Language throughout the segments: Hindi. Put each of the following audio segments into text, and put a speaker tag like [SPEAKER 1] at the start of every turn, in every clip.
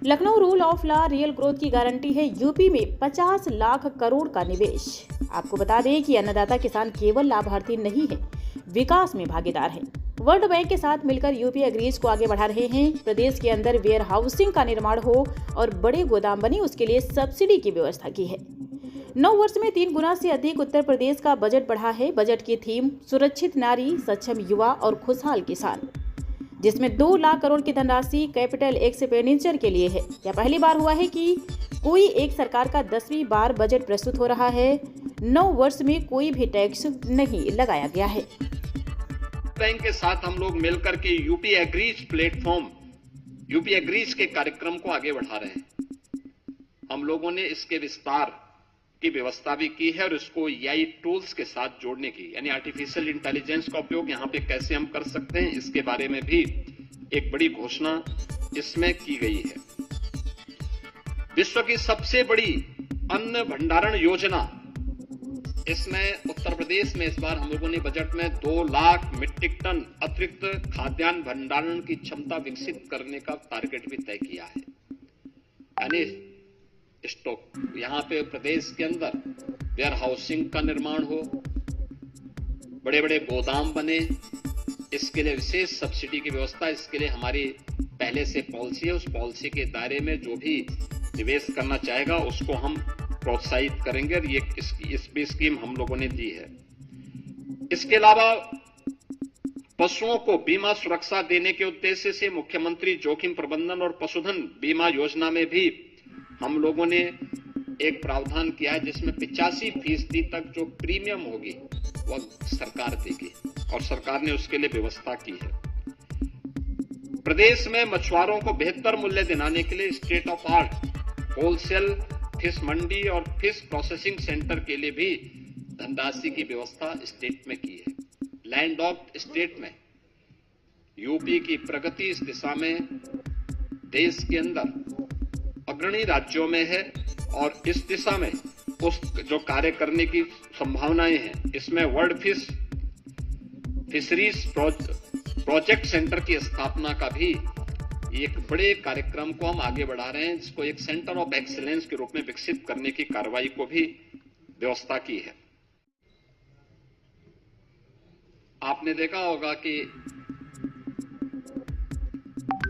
[SPEAKER 1] Lucknow rule of law real growth की गारंटी है। यूपी में 50 लाख करोड़ का निवेश। आपको बता दें कि अन्नदाता किसान केवल लाभार्थी नहीं है, विकास में भागीदार है। वर्ल्ड बैंक के साथ मिलकर यूपी एग्रीज को आगे बढ़ा रहे हैं। प्रदेश के अंदर वेयर हाउसिंग का निर्माण हो और बड़े गोदाम बने, उसके लिए सब्सिडी की व्यवस्था की है। 9 वर्ष में 3 गुना से अधिक उत्तर प्रदेश का बजट बढ़ा है। बजट की थीम सुरक्षित नारी, सक्षम युवा और खुशहाल किसान, जिसमें 2 लाख करोड़ की धनराशि कैपिटल एक्सपेंडिचर के लिए है। यह पहली बार हुआ है कि कोई एक सरकार का 10वीं बार बजट प्रस्तुत हो रहा है। 9 वर्ष में कोई भी टैक्स नहीं लगाया गया है।
[SPEAKER 2] बैंक के साथ हम लोग मिलकर के UP agrees platform, UP agrees के कार्यक्रम को आगे बढ़ा रहे हैं। हम लोगों ने इसके विस्तार की व्यवस्था भी की है और इसको एआई टूल्स के साथ जोड़ने की, यानी आर्टिफिशियल इंटेलिजेंस का उपयोग यहां पे कैसे हम कर सकते हैं, इसके बारे में भी एक बड़ी घोषणा इसमें की गई है। विश्व की सबसे बड़ी अन्न भंडारण योजना, इसमें उत्तर प्रदेश में इस बार हम लोगों ने बजट में 2 लाख मीट्रिक टन अतिरिक्त खाद्यान्न भंडारण की क्षमता विकसित करने का टारगेट भी तय किया है। यानी स्टॉक, यहां पे प्रदेश के अंदर वेयर हाउसिंग का निर्माण हो, बड़े बड़े गोदाम बने, इसके लिए विशेष सब्सिडी की व्यवस्था। इसके लिए हमारी पहले से पॉलिसी है, उस पॉलिसी के दायरे में जो भी निवेश करना चाहेगा उसको हम प्रोत्साहित करेंगे और ये इस भी स्कीम हम लोगों ने दी है। इसके अलावा पशुओं को बीमा सुरक्षा देने के उद्देश्य से मुख्यमंत्री जोखिम प्रबंधन और पशुधन बीमा योजना में भी हम लोगों ने एक प्रावधान किया है, जिसमें 85% तक जो प्रीमियम होगी वह सरकार देगी और सरकार ने उसके लिए व्यवस्था की है। प्रदेश में मछुआरों को बेहतर मूल्य दिलाने के लिए state of art wholesale fish मंडी और फिश प्रोसेसिंग सेंटर के लिए भी धनराशि की व्यवस्था स्टेट में की है। लैंड ऑफ स्टेट में यूपी की प्रगति इस दिशा में देश के अंदर अग्रणी राज्यों में है और इस दिशा में उस जो कार्य करने की संभावनाएं हैं, इसमें वर्ल्ड फिशरीज प्रोजेक्ट सेंटर की स्थापना का भी एक बड़े कार्यक्रम को हम आगे बढ़ा रहे हैं, जिसको एक सेंटर ऑफ एक्सीलेंस के रूप में विकसित करने की कार्रवाई को भी व्यवस्था की है। आपने देखा होगा कि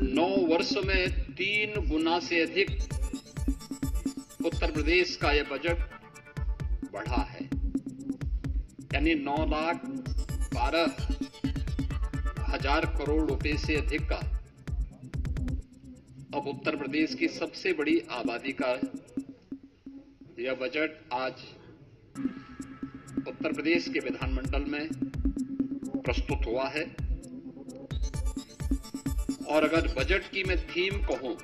[SPEAKER 2] 9 वर्ष में 3 गुना से अधिक उत्तर प्रदेश का यह बजट बढ़ा है, यानी 9,12,000 करोड़ रुपए से अधिक का अब उत्तर प्रदेश की सबसे बड़ी आबादी का यह बजट आज उत्तर प्रदेश के विधानमंडल में प्रस्तुत हुआ है। और अगर बजट की मैं थीम कहूं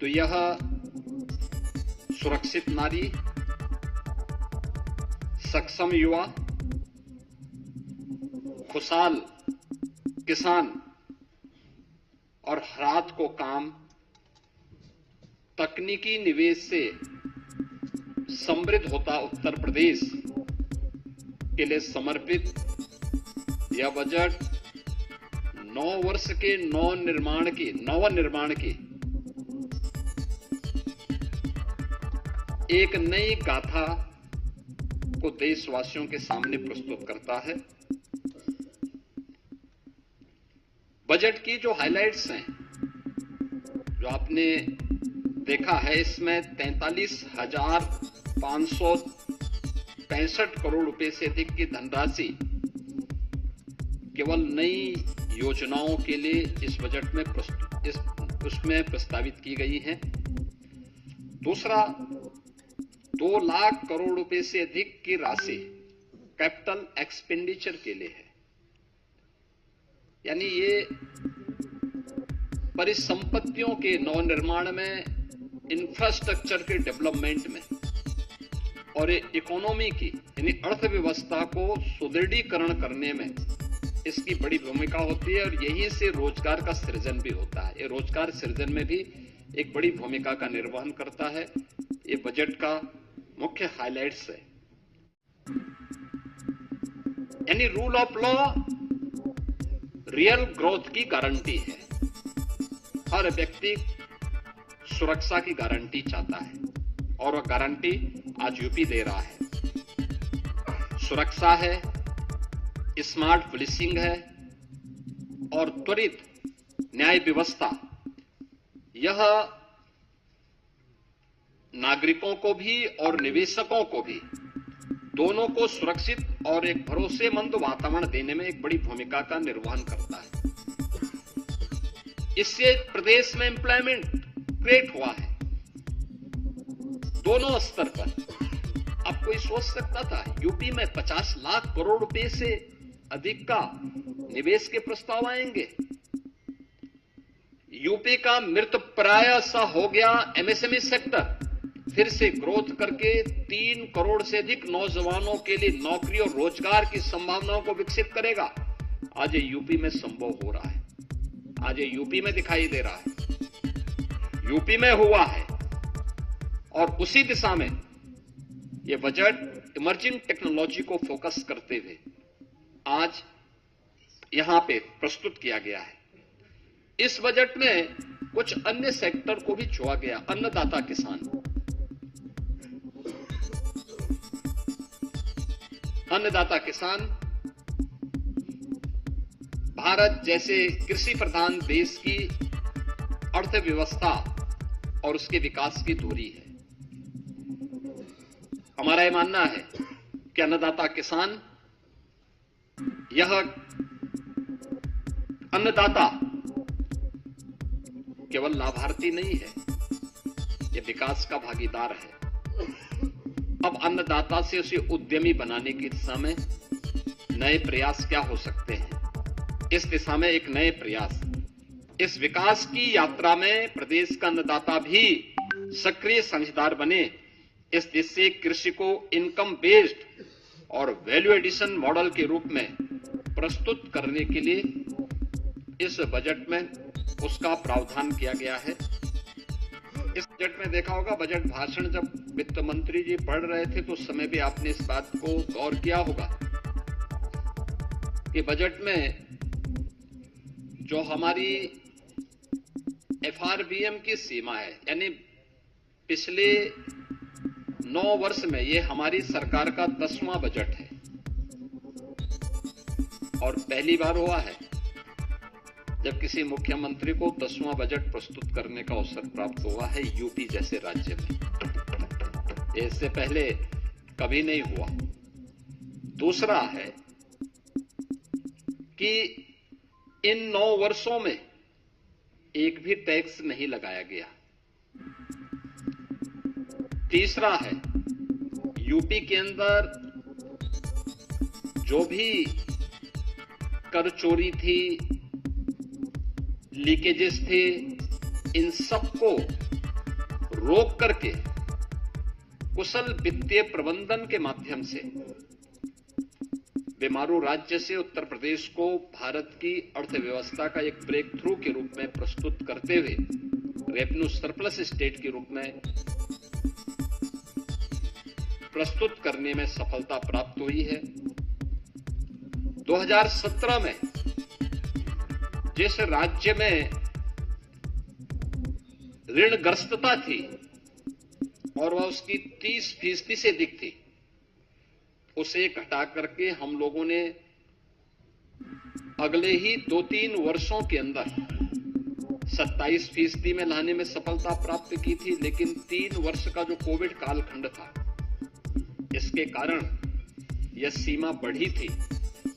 [SPEAKER 2] तो यह सुरक्षित नारी, सक्षम युवा, खुशहाल किसान और रात को काम, तकनीकी निवेश से समृद्ध होता उत्तर प्रदेश के लिए समर्पित यह बजट 9 वर्ष के नवनिर्माण की एक नई गाथा को देशवासियों के सामने प्रस्तुत करता है। बजट की जो हाइलाइट्स हैं, जो आपने देखा है, इसमें 43,565 करोड़ रुपए से अधिक की धनराशि केवल नई योजनाओं के लिए इस बजट में उसमें प्रस्तावित की गई है। दूसरा, 2 लाख करोड़ रुपए से अधिक की राशि कैपिटल एक्सपेंडिचर के लिए है, यानी ये परिसंपत्तियों के नवनिर्माण में, इंफ्रास्ट्रक्चर के डेवलपमेंट में और इकोनॉमी की यानी अर्थव्यवस्था को सुदृढ़ीकरण करने में इसकी बड़ी भूमिका होती है और यहीं से रोजगार का सृजन भी होता है। ये रोजगार सृजन में भी एक बड़ी भूमिका का निर्वहन करता है। ये बजट का मुख्य हाइलाइट्स है। यानी rule of law real growth की गारंटी है। हर व्यक्ति सुरक्षा की गारंटी चाहता है और वह गारंटी आज यूपी दे रहा है। सुरक्षा है, स्मार्ट पुलिसिंग है और त्वरित न्याय व्यवस्था। यह नागरिकों को भी और निवेशकों को भी दोनों को सुरक्षित और एक भरोसेमंद वातावरण देने में एक बड़ी भूमिका का निर्वहन करता है। इससे प्रदेश में एम्प्लॉयमेंट क्रिएट हुआ है दोनों स्तर पर। अब कोई सोच सकता था यूपी में 50 लाख करोड़ रुपए से अधिक का निवेश के प्रस्ताव आएंगे? यूपी का मृतप्राय सा हो गया एमएसएमई सेक्टर, फिर से ग्रोथ करके 3 करोड़ से अधिक नौजवानों के लिए नौकरी और रोजगार की संभावनाओं को विकसित करेगा। आज ये यूपी में संभव हो रहा है, आज ये यूपी में दिखाई दे रहा है, यूपी में हुआ है। और उसी दिशा में ये बजट इमर्जिंग टेक्नोलॉजी को फोकस करते हुए आज यहां पे प्रस्तुत किया गया है। इस बजट में कुछ अन्य सेक्टर को भी छुआ गया। अन्नदाता किसान, अन्नदाता किसान भारत जैसे कृषि प्रधान देश की अर्थव्यवस्था और उसके विकास की धुरी है। हमारा यह मानना है कि अन्नदाता किसान, यह अन्नदाता केवल लाभार्थी नहीं है, यह विकास का भागीदार है। अब अन्नदाता से उसे उद्यमी बनाने की दिशा में नए प्रयास क्या हो सकते हैं? इस दिशा में एक नए प्रयास, इस विकास की यात्रा में प्रदेश का अन्नदाता भी सक्रिय साझेदार बने। इस देश से कृषि को इनकम बेस्ड और वैल्यू एडिशन मॉडल के रूप में प्रस्तुत करने के लिए इस बजट में उसका प्रावधान किया गया है। इस बजट में देखा होगा, बजट भाषण जब वित्त मंत्री जी पढ़ रहे थे तो उस समय भी आपने इस बात को गौर किया होगा कि बजट में जो हमारी एफआरबीएम की सीमा है, यानी पिछले 9 वर्ष में ये हमारी सरकार का 10वां बजट है और पहली बार हुआ है जब किसी मुख्यमंत्री को 10वां बजट प्रस्तुत करने का अवसर प्राप्त हुआ है यूपी जैसे राज्य में। इससे पहले कभी नहीं हुआ। दूसरा है कि इन 9 वर्षों में एक भी टैक्स नहीं लगाया गया। तीसरा है, यूपी के अंदर जो भी कर चोरी थी, लीकेजेस थे, इन सबको रोक करके कुशल वित्तीय प्रबंधन के माध्यम से बीमारू राज्य से उत्तर प्रदेश को भारत की अर्थव्यवस्था का एक ब्रेक थ्रू के रूप में प्रस्तुत करते हुए रेवेन्यू सरप्लस स्टेट के रूप में प्रस्तुत करने में सफलता प्राप्त हुई है। 2017 में जिस राज्य में ऋणग्रस्तता थी और वह उसकी 30% से अधिक थी, उसे घटा करके हम लोगों ने अगले ही 2-3 वर्षों के अंदर 27% में लाने में सफलता प्राप्त की थी। लेकिन 3 वर्ष का जो कोविड कालखंड था, इसके कारण यह सीमा बढ़ी थी।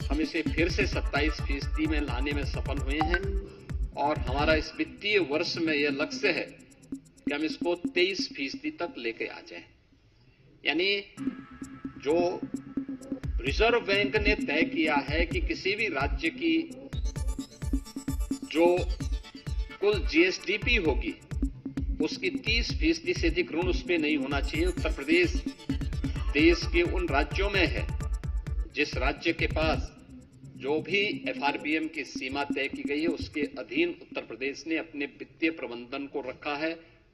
[SPEAKER 2] हम इसे फिर से 27% में लाने में सफल हुए हैं और हमारा इस वित्तीय वर्ष में यह लक्ष्य है कि हम इसको 23% तक लेके आ जाएं। यानी जो रिजर्व बैंक ने तय किया है कि किसी भी राज्य की जो कुल जीएसडीपी होगी उसकी 30% से अधिक ऋण उस पर नहीं होना चाहिए। उत्तर प्रदेश देश के उन राज्यों में है जिस राज्य के पास जो भी एफआरबीएम की सीमा तय की गई है उसके अधीन उत्तर प्रदेश ने अपने वित्तीय प्रबंधन को रखा है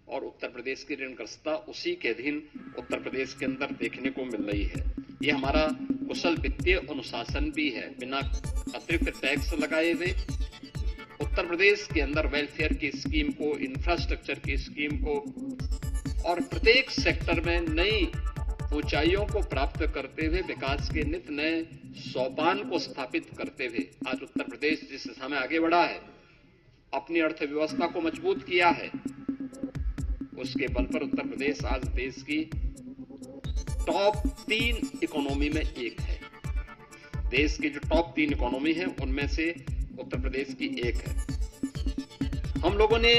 [SPEAKER 2] और उत्तर प्रदेश की ऋणग्रस्तता उसी के अधीन उत्तर प्रदेश के अंदर देखने को मिल रही है। ये हमारा कुशल वित्तीय अनुशासन भी है। बिना अतिरिक्त टैक्स लगाए हुए उत्तर प्रदेश के अंदर वेलफेयर की स्कीम को, इंफ्रास्ट्रक्चर की स्कीम को और प्रत्येक सेक्टर में नई ऊंचाइयों को प्राप्त करते हुए विकास के नित नए सोपान को स्थापित करते हुए आज उत्तर प्रदेश जिस दिशा में आगे बढ़ा है, अपनी अर्थव्यवस्था को मजबूत किया है, उसके बल पर उत्तर प्रदेश आज देश की टॉप 3 इकोनॉमी में एक है। देश की जो टॉप 3 इकोनॉमी है उनमें से उत्तर प्रदेश की एक है। हम लोगों ने